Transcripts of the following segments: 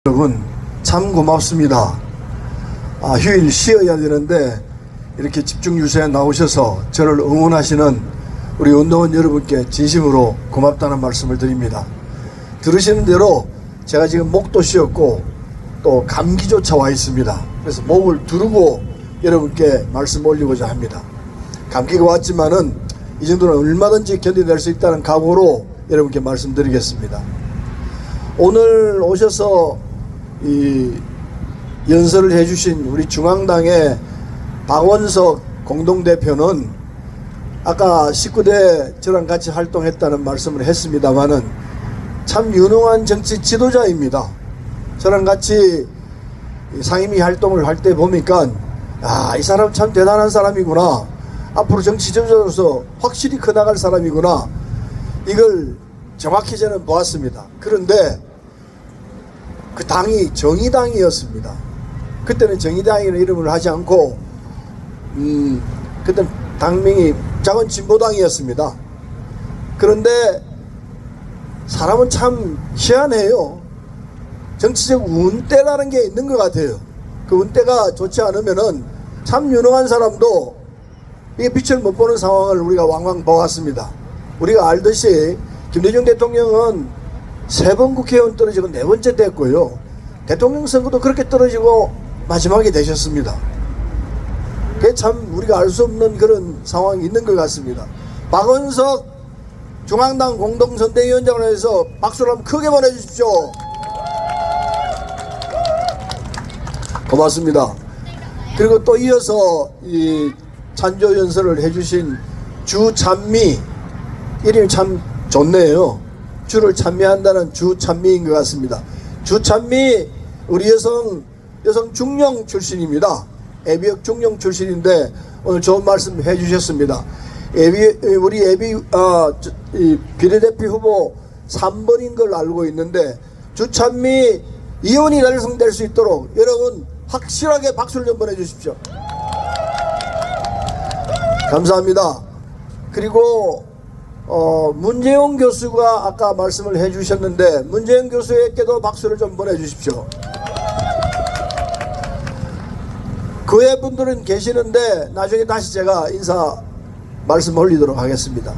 여러분 참 고맙습니다. 휴일 쉬어야 되는데 이렇게 집중 유세에 나오셔서 저를 응원하시는 우리 운동원 여러분께 진심으로 고맙다는 말씀을 드립니다. 들으시는 대로 제가 지금 목도 쉬었고 또 감기조차 와 있습니다. 그래서 목을 두르고 여러분께 말씀 올리고자 합니다. 감기가 왔지만은 이 정도는 얼마든지 견뎌낼 수 있다는 각오로 여러분께 말씀드리겠습니다. 오늘 오셔서 이 연설을 해주신 우리 중앙당의 박원석 공동대표는 아까 19대 저랑 같이 활동했다는 말씀을 했습니다마는 참 유능한 정치 지도자입니다. 저랑 같이 상임위 활동을 할 때 보니까 이 사람 참 대단한 사람이구나, 앞으로 정치 지도자로서 확실히 커나갈 사람이구나, 이걸 정확히 저는 보았습니다. 그런데 그 당이 정의당이었습니다. 그때는 정의당이라는 이름을 하지 않고 그때는 당명이 작은 진보당이었습니다. 그런데 사람은 참 희한해요. 정치적 운때라는 게 있는 것 같아요. 그 운때가 좋지 않으면은 참 유능한 사람도 이게 빛을 못 보는 상황을 우리가 왕왕 보았습니다. 우리가 알듯이 김대중 대통령은 3번 국회의원 떨어지고 4번째 됐고요. 대통령 선거도 그렇게 떨어지고 마지막에 되셨습니다. 그게 참 우리가 알 수 없는 그런 상황이 있는 것 같습니다. 박원석 중앙당 공동선대위원장을 해서 박수를 한번 크게 보내주십시오. 고맙습니다. 그리고 또 이어서 이 찬조 연설을 해주신 주찬미, 이름이 참 좋네요. 주를 찬미한다는 주찬미인 것 같습니다. 주찬미 우리 여성 중령 출신입니다. 예비역 중령 출신인데 오늘 좋은 말씀 해주셨습니다. 우리 비례대표 후보 3번인 걸 알고 있는데 주찬미 의원이 달성될 수 있도록 여러분 확실하게 박수를 좀 보내주십시오. 감사합니다. 그리고 문재용 교수가 아까 말씀을 해주셨는데 문재용 교수에게도 박수를 좀 보내주십시오. 그 외 분들은 계시는데 나중에 다시 제가 인사 말씀 올리도록 하겠습니다.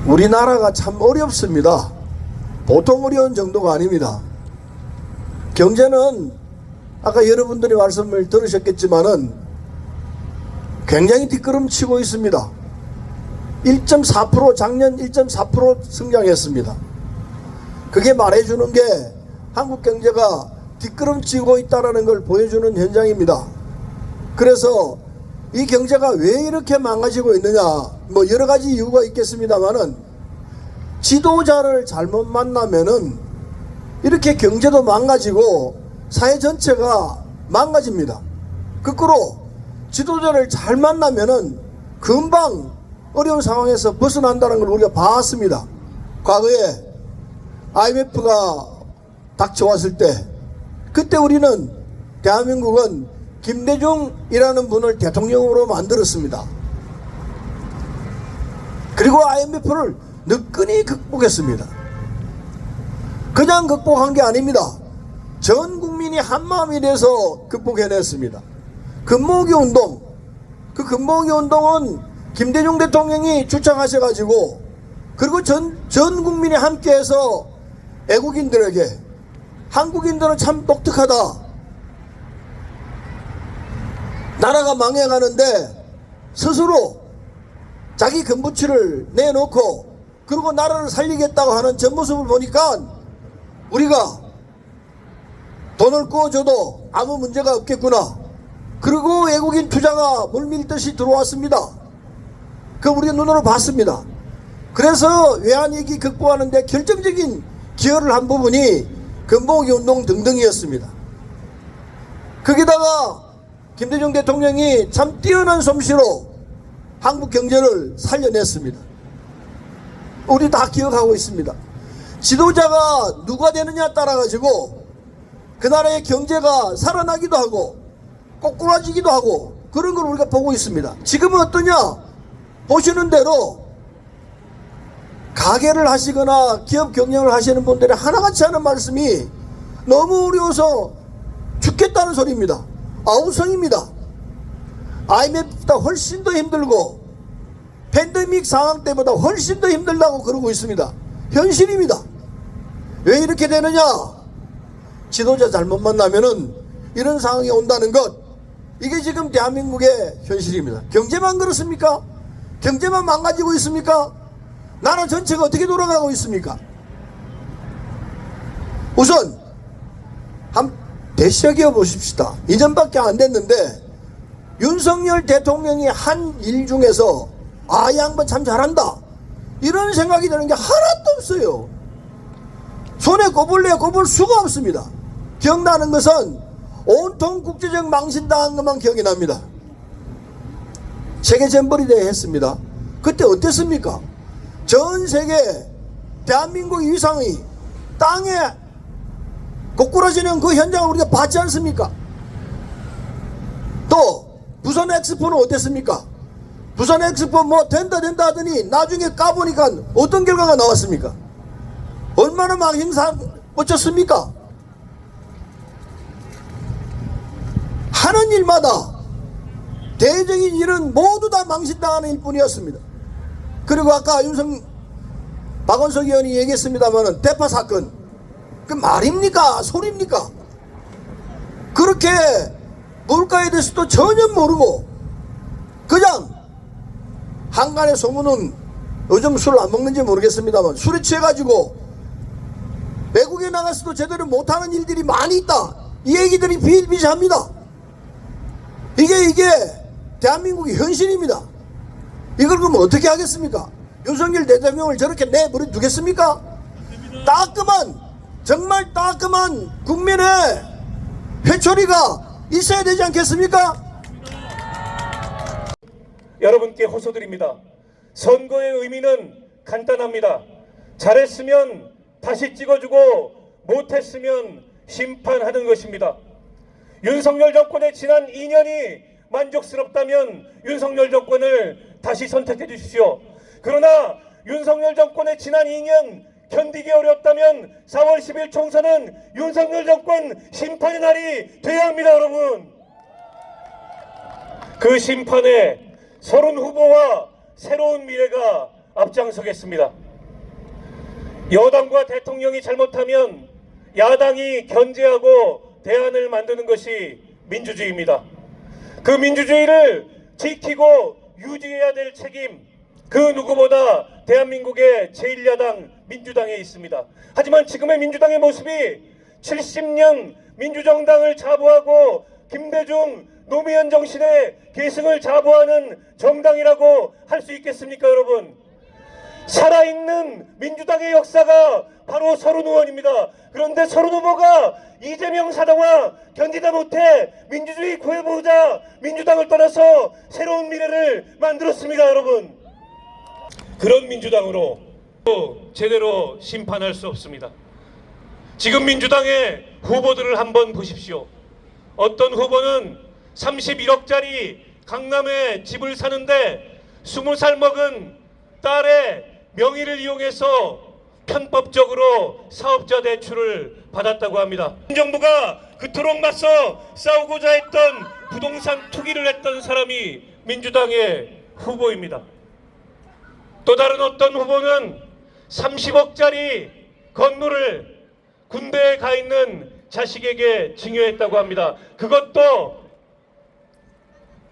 우리나라가 참 어렵습니다. 보통 어려운 정도가 아닙니다. 경제는 아까 여러분들이 말씀을 들으셨겠지만은 굉장히 뒷걸음치고 있습니다. 1.4% 작년 1.4% 성장했습니다. 그게 말해주는 게 한국 경제가 뒷걸음치고 있다는 걸 보여주는 현장입니다. 그래서 이 경제가 왜 이렇게 망가지고 있느냐, 뭐 여러 가지 이유가 있겠습니다만은 지도자를 잘못 만나면은 이렇게 경제도 망가지고 사회 전체가 망가집니다. 거꾸로 지도자를 잘 만나면은 금방 어려운 상황에서 벗어난다는 걸 우리가 봤습니다. 과거에 IMF가 닥쳐왔을 때 그때 우리는 대한민국은 김대중이라는 분을 대통령으로 만들었습니다. 그리고 IMF를 느끈히 극복했습니다. 그냥 극복한 게 아닙니다. 전 국민이 한마음이 돼서 극복해냈습니다. 금모으기 운동, 그 금모으기 운동은 김대중 대통령이 주창하셔가지고 그리고 전 국민이 함께해서 애국인들에게 한국인들은 참 독특하다, 나라가 망해가는데 스스로 자기 금부치를 내놓고 그리고 나라를 살리겠다고 하는 전 모습을 보니까 우리가 돈을 구워줘도 아무 문제가 없겠구나. 그리고 외국인 투자가 물밀듯이 들어왔습니다. 그 우리가 눈으로 봤습니다. 그래서 외환위기 극복하는 데 결정적인 기여를 한 부분이 금모으기 운동 등등이었습니다. 거기다가 김대중 대통령이 참 뛰어난 솜씨로 한국 경제를 살려냈습니다. 우리 다 기억하고 있습니다. 지도자가 누가 되느냐 따라 가지고 그 나라의 경제가 살아나기도 하고 꼬꾸라지기도 하고 그런 걸 우리가 보고 있습니다. 지금은 어떠냐? 보시는 대로 가게를 하시거나 기업 경영을 하시는 분들이 하나같이 하는 말씀이 너무 어려워서 죽겠다는 소리입니다. 아우성입니다. IMF보다 훨씬 더 힘들고 팬데믹 상황 때보다 훨씬 더 힘들다고 그러고 있습니다. 현실입니다. 왜 이렇게 되느냐? 지도자 잘못 만나면은 이런 상황이 온다는 것, 이게 지금 대한민국의 현실입니다. 경제만 그렇습니까? 경제만 망가지고 있습니까? 나라 전체가 어떻게 돌아가고 있습니까? 우선 한 되새겨 보십시다. 2년밖에 안 됐는데 윤석열 대통령이 한 일 중에서 이 양반 참 잘한다, 이런 생각이 드는 게 하나도 없어요. 손에 꼽을래야 꼽을 수가 없습니다. 기억나는 것은 온통 국제적 망신당한 것만 기억이 납니다. 세계 잼버리 대회 했습니다. 그때 어땠습니까? 전 세계 대한민국 위상이 땅에 고꾸라지는 그 현장을 우리가 봤지 않습니까? 또 부산 엑스포는 어땠습니까? 부산 엑스포 뭐 된다 하더니 나중에 까보니까 어떤 결과가 나왔습니까? 얼마나 망신사 뻗쳤습니까? 하는 일마다 대적인 일은 모두 다 망신당하는 일뿐이었습니다. 그리고 아까 박원석 의원이 얘기했습니다만은 대파 사건, 그 말입니까? 소리입니까? 그렇게 물가에 대해서도 전혀 모르고 그냥 한간의 소문은, 요즘 술 안 먹는지 모르겠습니다만 술에 취해가지고 외국에 나가서도 제대로 못하는 일들이 많이 있다, 이 얘기들이 비일비재합니다. 이게 대한민국의 현실입니다. 이걸 그러면 어떻게 하겠습니까? 윤석열 대통령을 저렇게 내버려 두겠습니까? 따끔한, 정말 따끔한 국민의 회초리가 있어야 되지 않겠습니까? 여러분께 호소드립니다. 선거의 의미는 간단합니다. 잘했으면 다시 찍어주고 못했으면 심판하는 것입니다. 윤석열 정권의 지난 2년이 만족스럽다면 윤석열 정권을 다시 선택해 주십시오. 그러나 윤석열 정권의 지난 2년 견디기 어렵다면 4월 10일 총선은 윤석열 정권 심판의 날이 돼야 합니다. 여러분, 그 심판에 서른 후보와 새로운 미래가 앞장서겠습니다. 여당과 대통령이 잘못하면 야당이 견제하고 대안을 만드는 것이 민주주의입니다. 그 민주주의를 지키고 유지해야 될 책임, 그 누구보다 대한민국의 제1야당 민주당에 있습니다. 하지만 지금의 민주당의 모습이 70년 민주정당을 자부하고 김대중, 노무현 정신의 계승을 자부하는 정당이라고 할 수 있겠습니까, 여러분? 살아있는 민주당의 역사가 바로 서른 의원입니다. 그런데 서른 후보가 이재명 사당과 견디다 못해 민주주의 구해보자 민주당을 떠나서 새로운 미래를 만들었습니다. 여러분, 그런 민주당으로 제대로 심판할 수 없습니다. 지금 민주당의 후보들을 한번 보십시오. 어떤 후보는 31억짜리 강남에 집을 사는데 20살 먹은 딸의 명의를 이용해서 편법적으로 사업자 대출을 받았다고 합니다. 정부가 그토록 맞서 싸우고자 했던 부동산 투기를 했던 사람이 민주당의 후보입니다. 또 다른 어떤 후보는 30억짜리 건물을 군대에 가 있는 자식에게 증여했다고 합니다. 그것도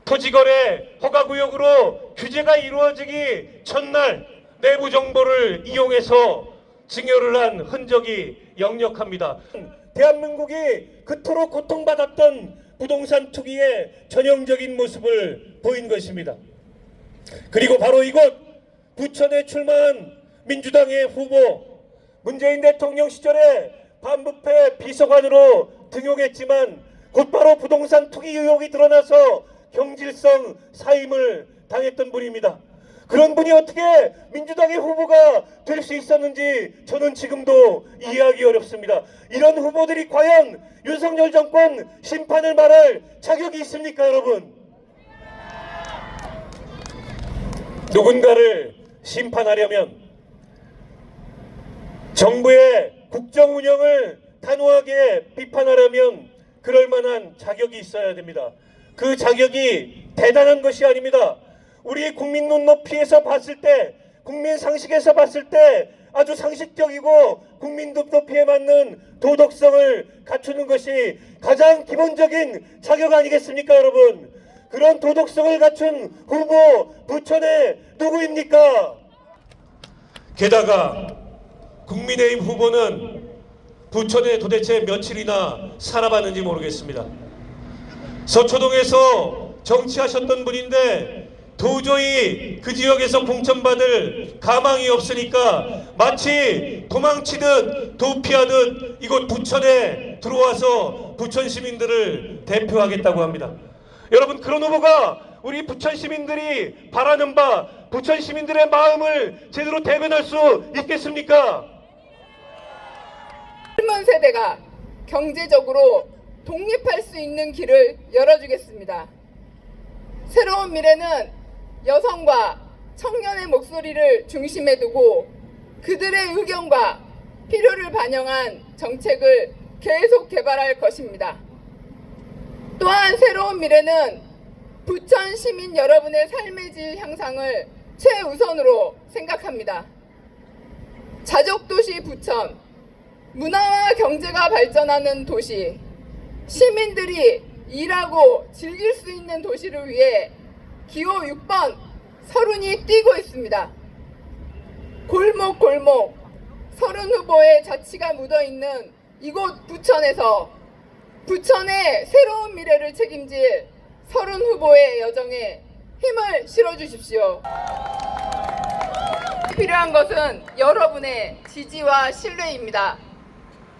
토지거래 허가구역으로 규제가 이루어지기 첫날 내부 정보를 이용해서 증여를 한 흔적이 역력합니다. 대한민국이 그토록 고통받았던 부동산 투기의 전형적인 모습을 보인 것입니다. 그리고 바로 이곳 부천에 출마한 민주당의 후보, 문재인 대통령 시절에 반부패 비서관으로 등용했지만 곧바로 부동산 투기 의혹이 드러나서 경질성 사임을 당했던 분입니다. 그런 분이 어떻게 민주당의 후보가 될 수 있었는지 저는 지금도 이해하기 어렵습니다. 이런 후보들이 과연 윤석열 정권 심판을 말할 자격이 있습니까, 여러분? 누군가를 심판하려면 정부의 국정 운영을 단호하게 비판하려면 그럴 만한 자격이 있어야 됩니다. 그 자격이 대단한 것이 아닙니다. 우리 국민 눈높이에서 봤을 때, 국민 상식에서 봤을 때 아주 상식적이고 국민 눈높이에 맞는 도덕성을 갖추는 것이 가장 기본적인 자격 아니겠습니까, 여러분? 그런 도덕성을 갖춘 후보 부천에 누구입니까? 게다가 국민의힘 후보는 부천에 도대체 며칠이나 살아봤는지 모르겠습니다. 서초동에서 정치하셨던 분인데 도저히 그 지역에서 공천받을 가망이 없으니까 마치 도망치듯 도피하듯 이곳 부천에 들어와서 부천 시민들을 대표하겠다고 합니다. 여러분, 그런 후보가 우리 부천 시민들이 바라는 바, 부천 시민들의 마음을 제대로 대변할 수 있겠습니까? 젊은 세대가 경제적으로 독립할 수 있는 길을 열어주겠습니다. 새로운 미래는 여성과 청년의 목소리를 중심에 두고 그들의 의견과 필요를 반영한 정책을 계속 개발할 것입니다. 또한 새로운 미래는 부천 시민 여러분의 삶의 질 향상을 최우선으로 생각합니다. 자족도시 부천, 문화와 경제가 발전하는 도시, 시민들이 일하고 즐길 수 있는 도시를 위해 기호 6번 서른이 뛰고 있습니다. 골목골목 서른 후보의 자치가 묻어있는 이곳 부천에서 부천의 새로운 미래를 책임질 서른 후보의 여정에 힘을 실어주십시오. 필요한 것은 여러분의 지지와 신뢰입니다.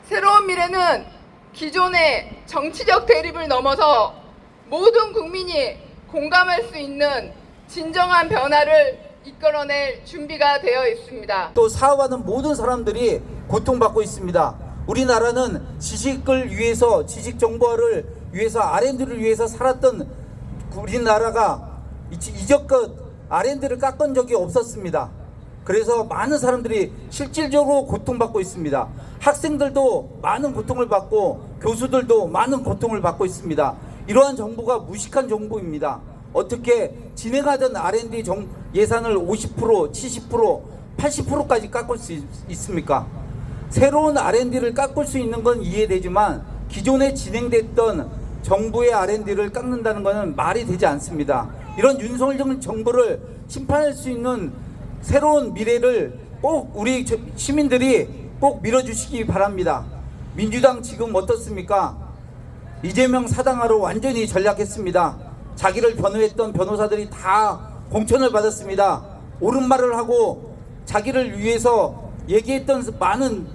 새로운 미래는 기존의 정치적 대립을 넘어서 모든 국민이 공감할 수 있는 진정한 변화를 이끌어낼 준비가 되어 있습니다. 또 사업하는 모든 사람들이 고통받고 있습니다. 우리나라는 지식을 위해서, 지식 정보화를 위해서, R&D를 위해서 살았던 우리나라가 이제껏 R&D를 깎은 적이 없었습니다. 그래서 많은 사람들이 실질적으로 고통받고 있습니다. 학생들도 많은 고통을 받고 교수들도 많은 고통을 받고 있습니다. 이러한 정부가 무식한 정부입니다. 어떻게 진행하던 R&D 예산을 50%, 70%, 80%까지 깎을 수 있습니까? 새로운 R&D를 깎을 수 있는 건 이해되지만 기존에 진행됐던 정부의 R&D를 깎는다는 것은 말이 되지 않습니다. 이런 윤석열 정부를 심판할 수 있는 새로운 미래를 꼭 우리 시민들이 꼭 밀어주시기 바랍니다. 민주당 지금 어떻습니까? 이재명 사당하러 완전히 전략했습니다. 자기를 변호했던 변호사들이 다 공천을 받았습니다. 옳은 말을 하고 자기를 위해서 얘기했던 많은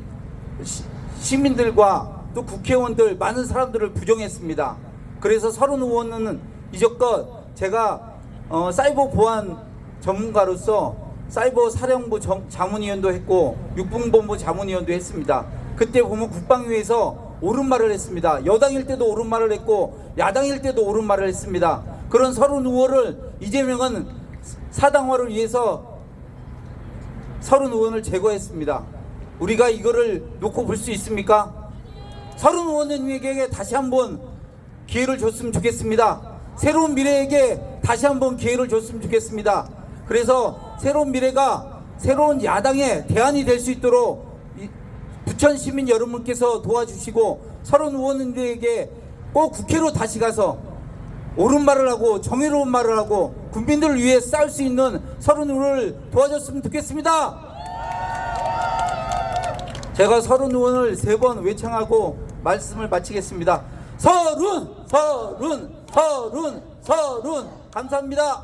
시민들과 또 국회의원들, 많은 사람들을 부정했습니다. 그래서 서른 의원은 이제껏 제가 사이버 보안 전문가로서 사이버 사령부 자문위원도 했고 육군본부 자문위원도 했습니다. 그때 보면 국방위에서 옳은 말을 했습니다. 여당일 때도 옳은 말을 했고 야당일 때도 옳은 말을 했습니다. 그런 서른 의원을 이재명은 사당화를 위해서 서른 의원을 제거했습니다. 우리가 이거를 놓고 볼 수 있습니까? 서른 의원님에게 다시 한번 기회를 줬으면 좋겠습니다. 새로운 미래에게 다시 한번 기회를 줬으면 좋겠습니다. 그래서 새로운 미래가 새로운 야당의 대안이 될 수 있도록 부천 시민 여러분께서 도와주시고 서른 의원님들에게 꼭 국회로 다시 가서 옳은 말을 하고 정의로운 말을 하고 국민들을 위해 싸울 수 있는 서른 의원을 도와줬으면 좋겠습니다. 제가 서른 의원을 3번 외창하고 말씀을 마치겠습니다. 서른 감사합니다.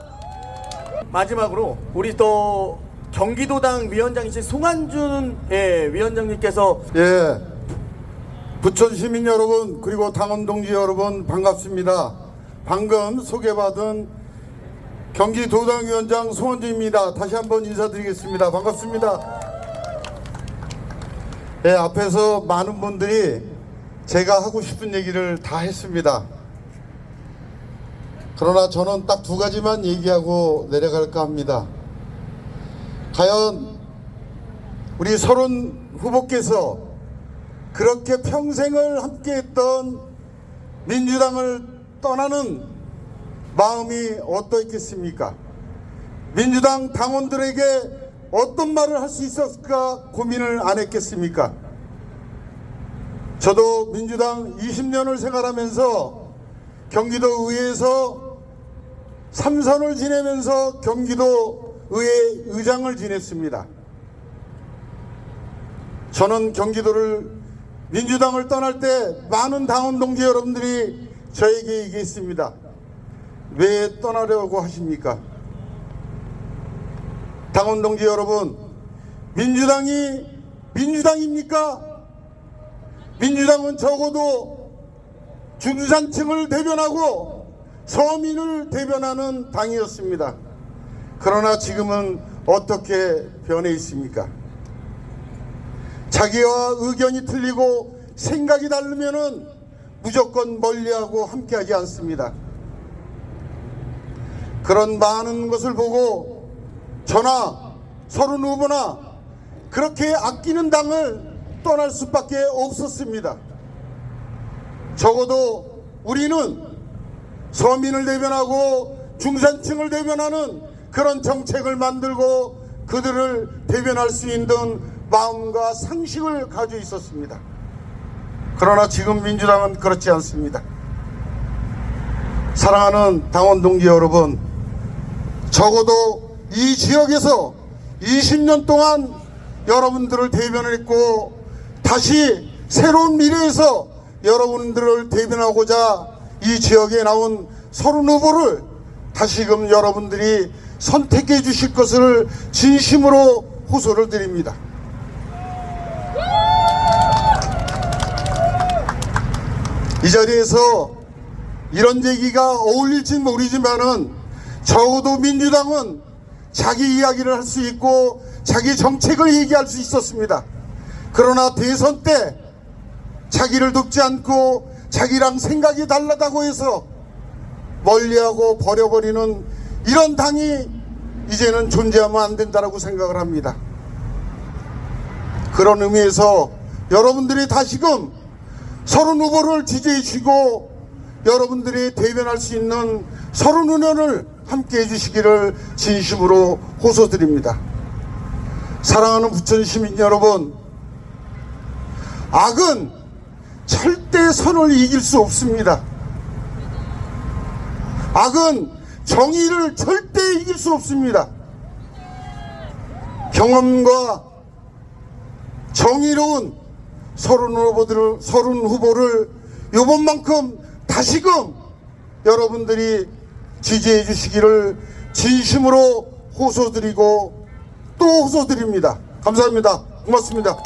마지막으로 우리 또 경기도당 위원장이신 송한준 위원장님께서 부천 시민 여러분 그리고 당원 동지 여러분 반갑습니다. 방금 소개받은 경기도당 위원장 송한준입니다. 다시 한번 인사드리겠습니다. 반갑습니다. 앞에서 많은 분들이 제가 하고 싶은 얘기를 다 했습니다. 그러나 저는 딱 2가지만 얘기하고 내려갈까 합니다. 과연 우리 서른 후보께서 그렇게 평생을 함께했던 민주당을 떠나는 마음이 어떠했겠습니까? 민주당 당원들에게 어떤 말을 할 수 있었을까 고민을 안 했겠습니까? 저도 민주당 20년을 생활하면서 경기도 의회에서 3선을 지내면서 경기도 의회 의장을 지냈습니다. 저는 경기도를 민주당을 떠날 때 많은 당원 동지 여러분들이 저에게 얘기했습니다. 왜 떠나려고 하십니까? 당원 동지 여러분, 민주당이 민주당입니까? 민주당은 적어도 중산층을 대변하고 서민을 대변하는 당이었습니다. 그러나 지금은 어떻게 변해 있습니까? 자기와 의견이 틀리고 생각이 다르면은 무조건 멀리하고 함께하지 않습니다. 그런 많은 것을 보고 저나 서른 후보나 그렇게 아끼는 당을 떠날 수밖에 없었습니다. 적어도 우리는 서민을 대변하고 중산층을 대변하는 그런 정책을 만들고 그들을 대변할 수 있는 마음과 상식을 가지고 있었습니다. 그러나 지금 민주당은 그렇지 않습니다. 사랑하는 당원 동지 여러분, 적어도 이 지역에서 20년 동안 여러분들을 대변했고 다시 새로운 미래에서 여러분들을 대변하고자 이 지역에 나온 30 후보를 다시금 여러분들이 선택해 주실 것을 진심으로 호소를 드립니다. 이 자리에서 이런 얘기가 어울릴지 모르지만은 적어도 민주당은 자기 이야기를 할 수 있고 자기 정책을 얘기할 수 있었습니다. 그러나 대선 때 자기를 돕지 않고 자기랑 생각이 달라다고 해서 멀리하고 버려버리는 이런 당이 이제는 존재하면 안 된다고 생각을 합니다. 그런 의미에서 여러분들이 다시금 30 후보를 지지해 주시고 여러분들이 대변할 수 있는 30년을 함께 해주시기를 진심으로 호소드립니다. 사랑하는 부천 시민 여러분, 악은 절대 선을 이길 수 없습니다. 악은 정의를 절대 이길 수 없습니다. 경험과 정의로운 30 후보를 이번만큼 다시금 여러분들이 지지해 주시기를 진심으로 호소드리고 또 호소드립니다. 감사합니다. 고맙습니다.